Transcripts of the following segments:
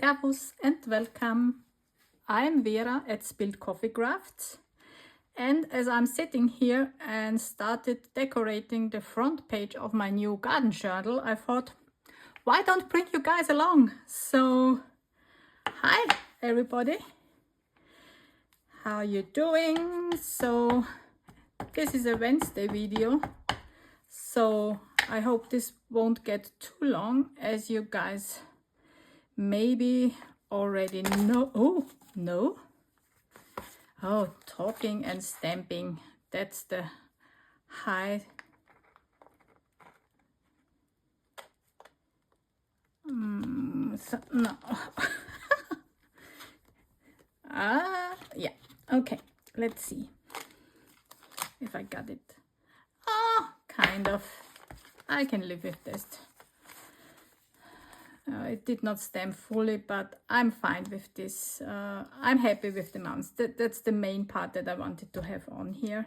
Servus and welcome. I'm Vera at Spilled Coffee Crafts, and as I'm sitting here and started decorating the front page of my new garden journal, I thought, why don't bring you guys along? So, hi everybody, how you doing? So, this is a Wednesday video, so I hope this won't get too long, as you guys maybe already know. Oh no, oh, talking and stamping, that's the high no. Yeah, okay, let's see if I got it. Kind of, I can live with this. It did not stamp fully, but I'm fine with this. I'm happy with the mounts. That's the main part that I wanted to have on here.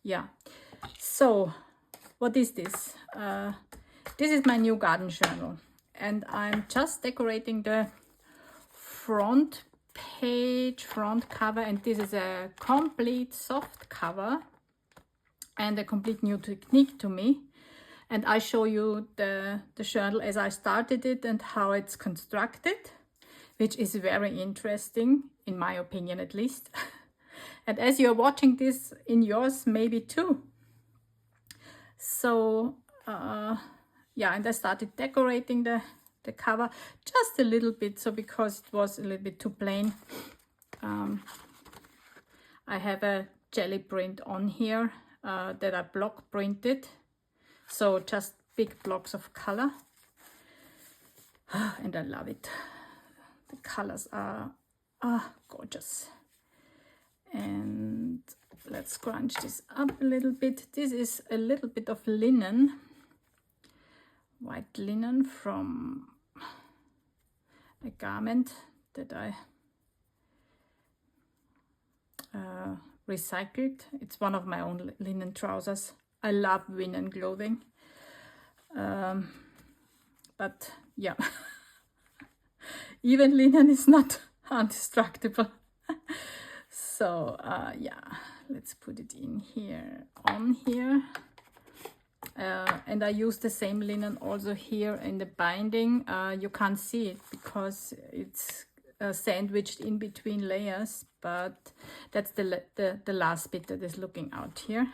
Yeah, so what is this? This is my new garden journal, and I'm just decorating the front page, front cover, and this is a complete soft cover and a complete new technique to me. And I show you the journal as I started it and how it's constructed, which is very interesting, in my opinion at least. And as you're watching this in yours, maybe too. So, yeah, and I started decorating the cover just a little bit, so because it was a little bit too plain. I have a jelly print on here that I block printed. So just big blocks of color, and I love it. The colors are gorgeous. And let's scrunch this up a little bit. This is a little bit of linen, white linen from a garment that I recycled. It's one of my own linen trousers. I love linen clothing, but yeah, even linen is not indestructible. So yeah, let's put it in here, on here, and I use the same linen also here in the binding. You can't see it because it's sandwiched in between layers, but that's the last bit that is looking out here.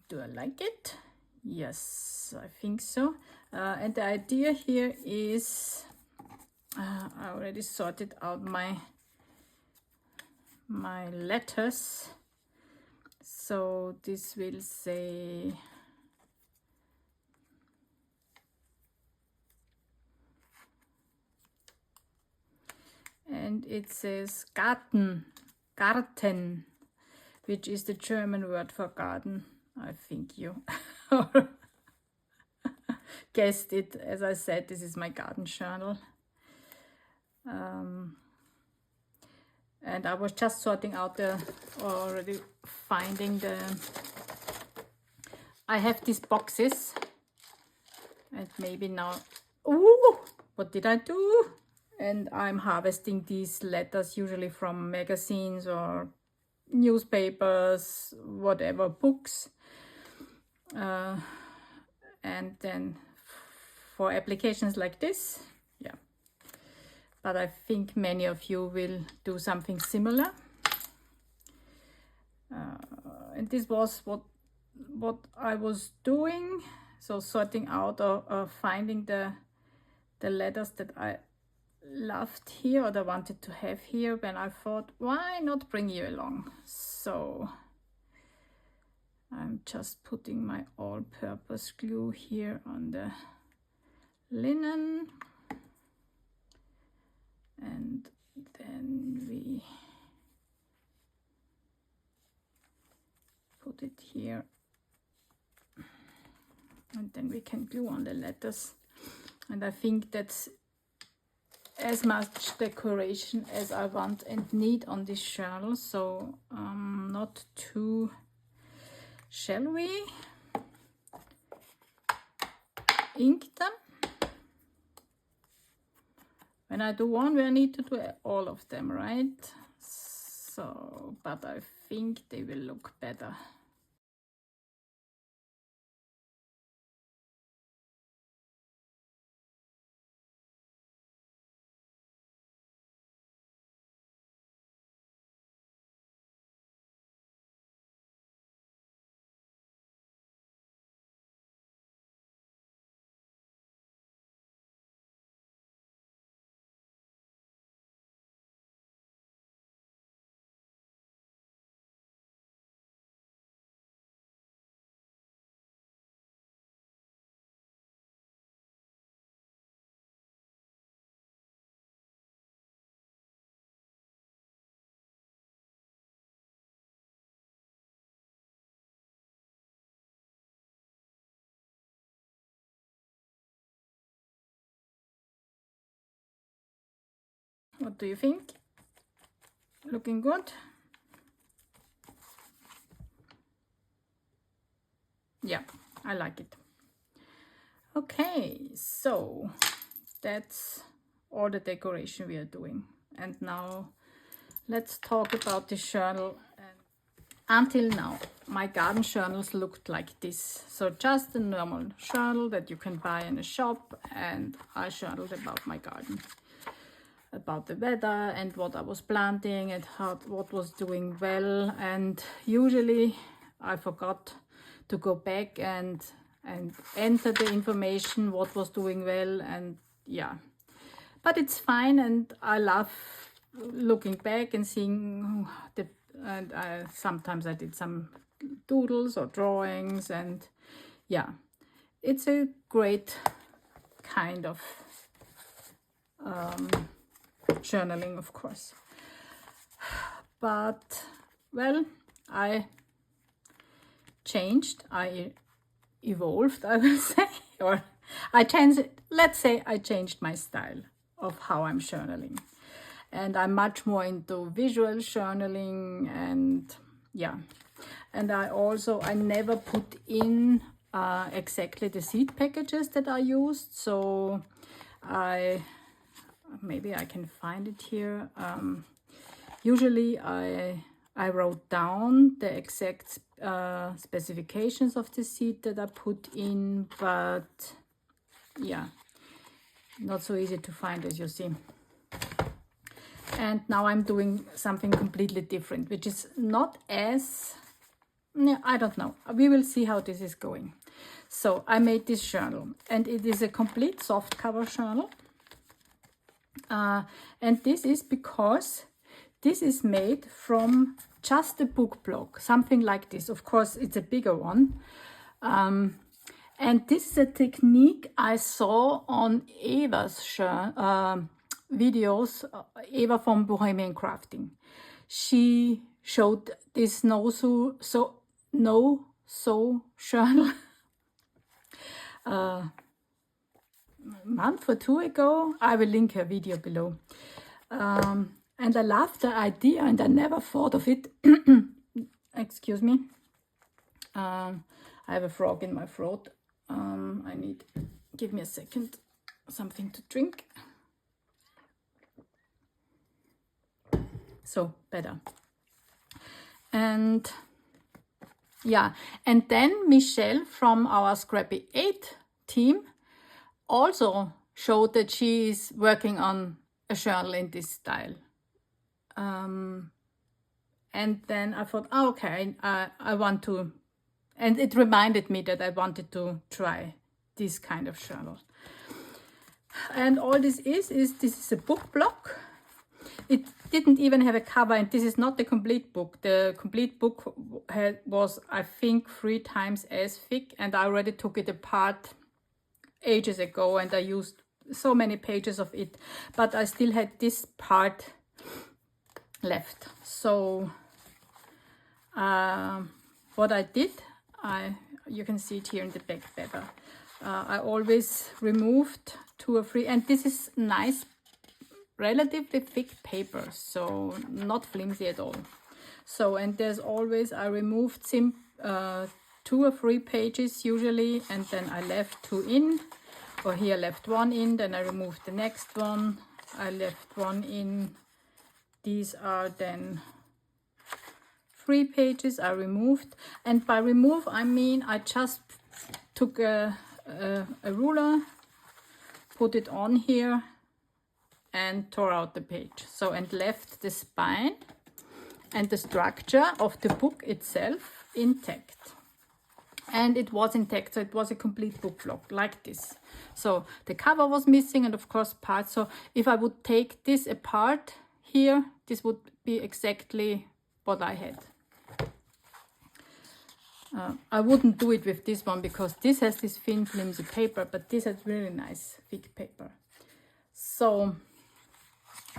Do I like it? Yes, I think so. And the idea here is I already sorted out my letters. So this will say and it says Garten, which is the German word for garden. I think you guessed it. As I said, this is my garden journal. And I was just sorting out already finding the, I have these boxes, and maybe now, ooh, what did I do? And I'm harvesting these letters usually from magazines or newspapers, whatever, books, and then for applications like this, yeah. But I think many of you will do something similar. And this was what I was doing, so sorting out or finding the letters that I loved here or that I wanted to have here, when I thought, why not bring you along? So I'm just putting my all-purpose glue here on the linen, and then we put it here, and then we can glue on the letters. And I think that's as much decoration as I want and need on this journal, so not too. Shall we? ink them. When I do one, I need to do all of them, right? So, but I think they will look better. What do you think? Looking good? Yeah, I like it. Okay, so that's all the decoration we are doing. And now let's talk about the journal. Until now, my garden journals looked like this. So just a normal journal that you can buy in a shop, and I journaled about my garden, about the weather and what I was planting and what was doing well. And usually I forgot to go back and enter the information what was doing well, and yeah, but it's fine, and I love looking back and seeing the, and sometimes I did some doodles or drawings, and yeah, it's a great kind of journaling, of course. But well, I changed, I evolved, I will say, or I changed, let's say I changed my style of how I'm journaling, and I'm much more into visual journaling. And yeah, and I never put in exactly the seed packages that I used, so maybe I can find it here. Usually I wrote down the exact specifications of the seed that I put in, but yeah, not so easy to find, as you see. And now I'm doing something completely different, which is not as, I don't know. We will see how this is going. So I made this journal, and it is a complete soft cover journal. And this is because this is made from just a book block, something like this. Of course, it's a bigger one. And this is a technique I saw on Eva's videos, Eva from Bohemian Crafting. She showed this no-sew journal a month or two ago. I will link her video below. And I loved the idea, and I never thought of it. Excuse me. I have a frog in my throat. Give me a second, something to drink. So better. And yeah, and then Michelle from our Scrappy 8 team also showed that she is working on a journal in this style. And then I thought, oh, okay, I want to, and it reminded me that I wanted to try this kind of journal. And all this is a book block. It didn't even have a cover, and this is not the complete book. The complete book was, I think, 3 times as thick, and I already took it apart ages ago, and I used so many pages of it, but I still had this part left. So what I did, you can see it here in the back better. I always removed 2 or 3, and this is nice, relatively thick paper, so not flimsy at all. So, and there's always, I removed 2 or 3 pages usually, and then I left 2 in. or here I left one in, then I removed the next one, I left one in. These are then 3 pages I removed, and by remove I mean I just took a ruler, put it on here and tore out the page, so, and left the spine and the structure of the book itself intact. And it was intact, so it was a complete book block like this. So the cover was missing, and of course parts. So if I would take this apart here, this would be exactly what I had. I wouldn't do it with this one because this has this thin flimsy paper, but this has really nice thick paper. So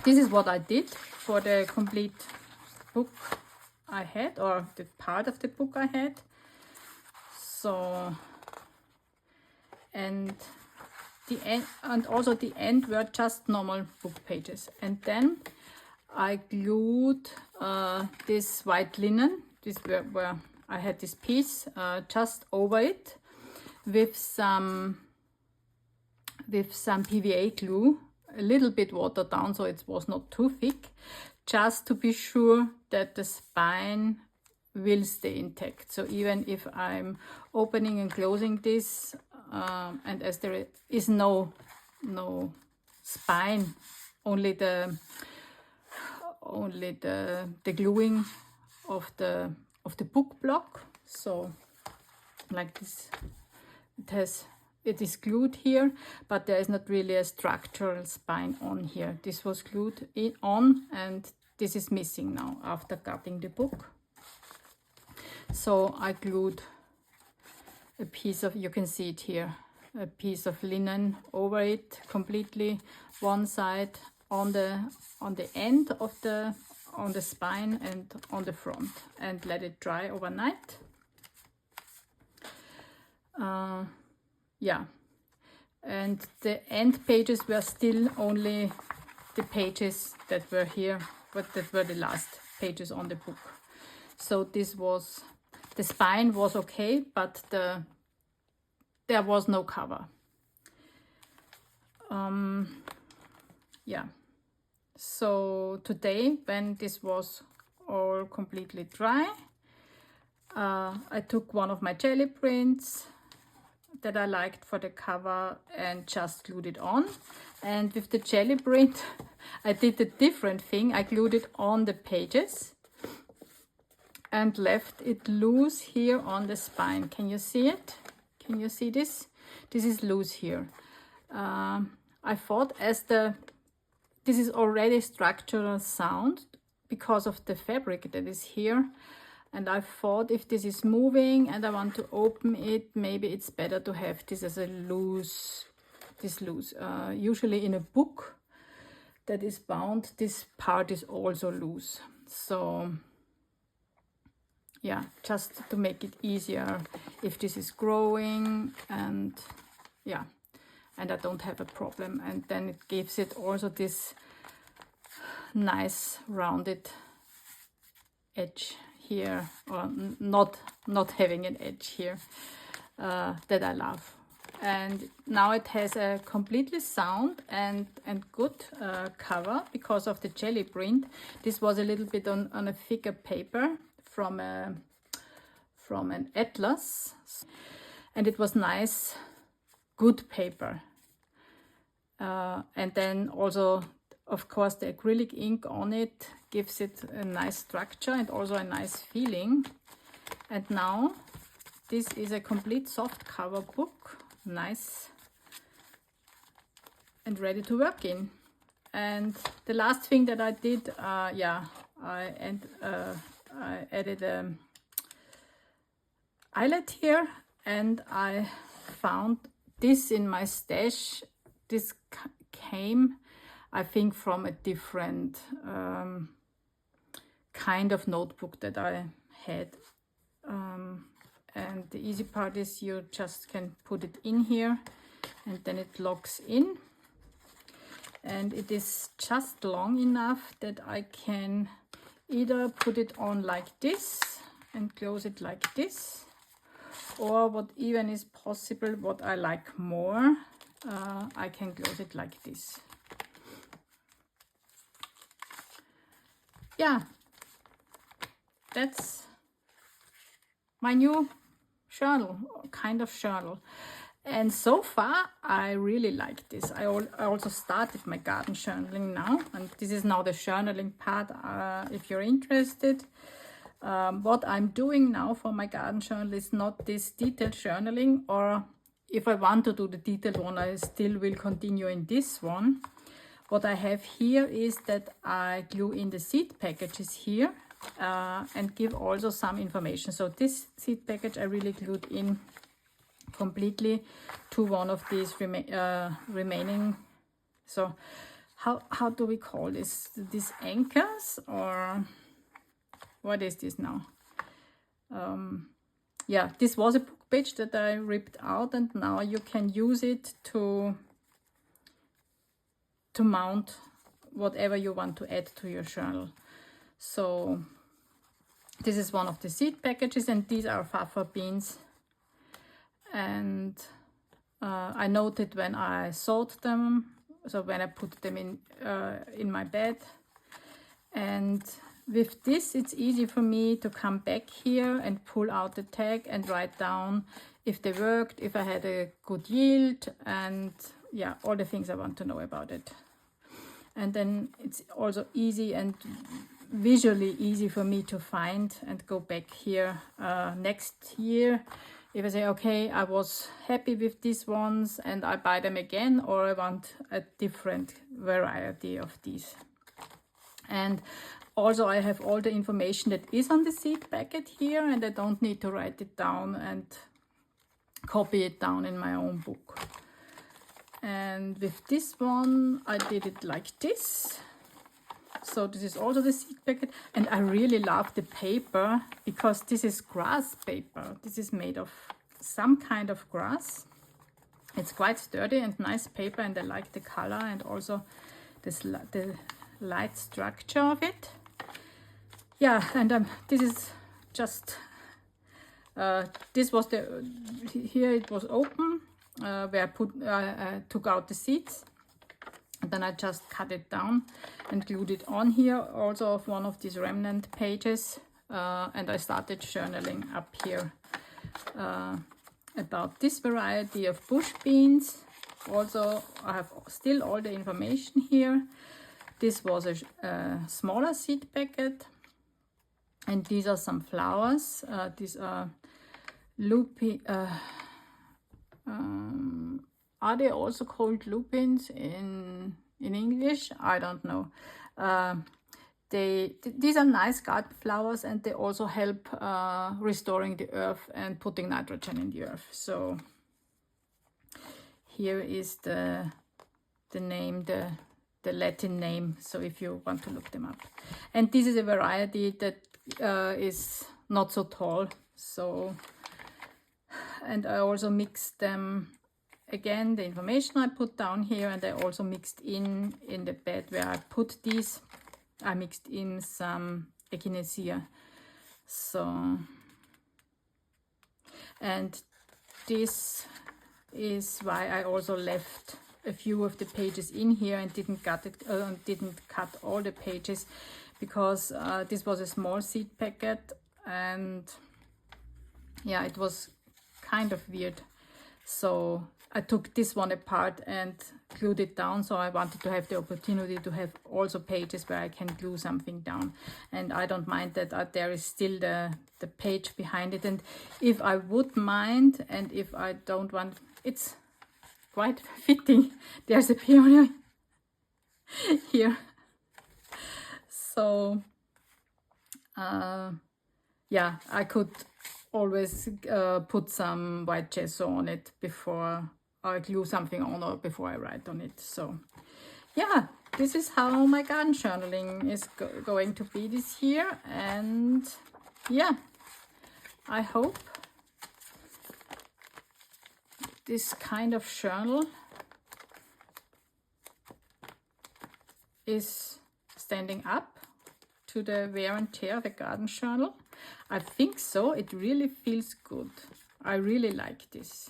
this is what I did for the complete book I had, or the part of the book I had. So, and the end, and also the end were just normal book pages. And then I glued this white linen, this where I had this piece just over it with some PVA glue, a little bit watered down so it was not too thick, just to be sure that the spine will stay intact. So even if I'm opening and closing this, and as there is no spine, only the gluing of the book block. So like this, it is glued here, but there is not really a structural spine on here. This was glued on, and this is missing now after cutting the book. So I glued a piece of, you can see it here, a piece of linen over it completely, one side on the end of on the spine and on the front, and let it dry overnight. Yeah, and the end pages were still only the pages that were here, but that were the last pages on the book. So this was, the spine was okay, but there was no cover. Yeah, so today, when this was all completely dry, I took one of my jelly prints that I liked for the cover and just glued it on. And with the jelly print I did a different thing. I glued it on the pages and left it loose here on the spine. Can you see it? Can you see this? This is loose here. I thought, as this is already structural sound because of the fabric that is here, and I thought if this is moving and I want to open it, maybe it's better to have this as a loose, usually in a book that is bound, this part is also loose. So yeah, just to make it easier if this is growing, and yeah, and I don't have a problem. And then it gives it also this nice rounded edge here, or not having an edge here, that I love. And now it has a completely sound and good cover because of the jelly print. This was a little bit on a thicker paper from an atlas, and it was nice, good paper. And then also, of course, the acrylic ink on it gives it a nice structure and also a nice feeling. And now this is a complete soft cover book, nice and ready to work in. And the last thing that I did, I added an eyelet here, and I found this in my stash. This came, I think, from a different kind of notebook that I had. And the easy part is you just can put it in here and then it locks in. And it is just long enough that I can either put it on like this and close it like this, or what even is possible, what I like more, I can close it like this. Yeah, that's my new journal, kind of journal. And so far I really like this. I also started my garden journaling now, and this is now the journaling part if you're interested. What I'm doing now for my garden journal is not this detailed journaling, or if I want to do the detailed one, I still will continue in this one. What I have here is that I glue in the seed packages here and give also some information. So this seed package I really glued in completely to one of these remaining. So how do we call this? These anchors, or what is this now? Yeah, this was a book page that I ripped out, and now you can use it to mount whatever you want to add to your journal. So this is one of the seed packages, and these are fava beans. And I noted when I sowed them, so when I put them in my bed. And with this, it's easy for me to come back here and pull out the tag and write down if they worked, if I had a good yield, and yeah, all the things I want to know about it. And then it's also easy and visually easy for me to find and go back here next year. If I say, okay, I was happy with these ones and I buy them again, or I want a different variety of these. And also I have all the information that is on the seed packet here, and I don't need to write it down and copy it down in my own book. And with this one, I did it like this. So this is also the seed packet, and I really love the paper because this is grass paper. This is made of some kind of grass. It's quite sturdy and nice paper, and I like the color and also the light structure of it. Yeah, and this is just this was the here it was open where I took out the seeds. And then I just cut it down and glued it on here, also of one of these remnant pages. And I started journaling up here about this variety of bush beans. Also, I have still all the information here. This was a smaller seed packet. And these are some flowers. These are are they also called lupins in English? I don't know. These are nice garden flowers, and they also help restoring the earth and putting nitrogen in the earth. So here is the name, the Latin name, so if you want to look them up. And this is a variety that is not so tall. So, and I also mixed them. Again, the information I put down here, and I also mixed in the bed where I put these, I mixed in some echinacea. So, and this is why I also left a few of the pages in here and didn't cut all the pages, because this was a small seed packet, and yeah, it was kind of weird. So I took this one apart and glued it down, so I wanted to have the opportunity to have also pages where I can glue something down. And I don't mind that there is still the page behind it. And if I would mind, and if I don't want, it's quite fitting. There's a peony here. So, yeah, I could always put some white gesso on it before I glue something on, or before I write on it. So yeah, this is how my garden journaling is going to be this year. And yeah, I hope this kind of journal is standing up to the wear and tear of a garden journal. I think so. It really feels good. I really like this.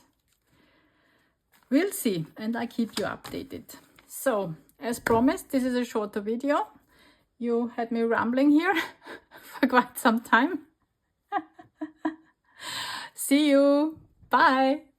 We'll see, and I keep you updated. So, as promised, this is a shorter video. You had me rambling here for quite some time. See you. Bye.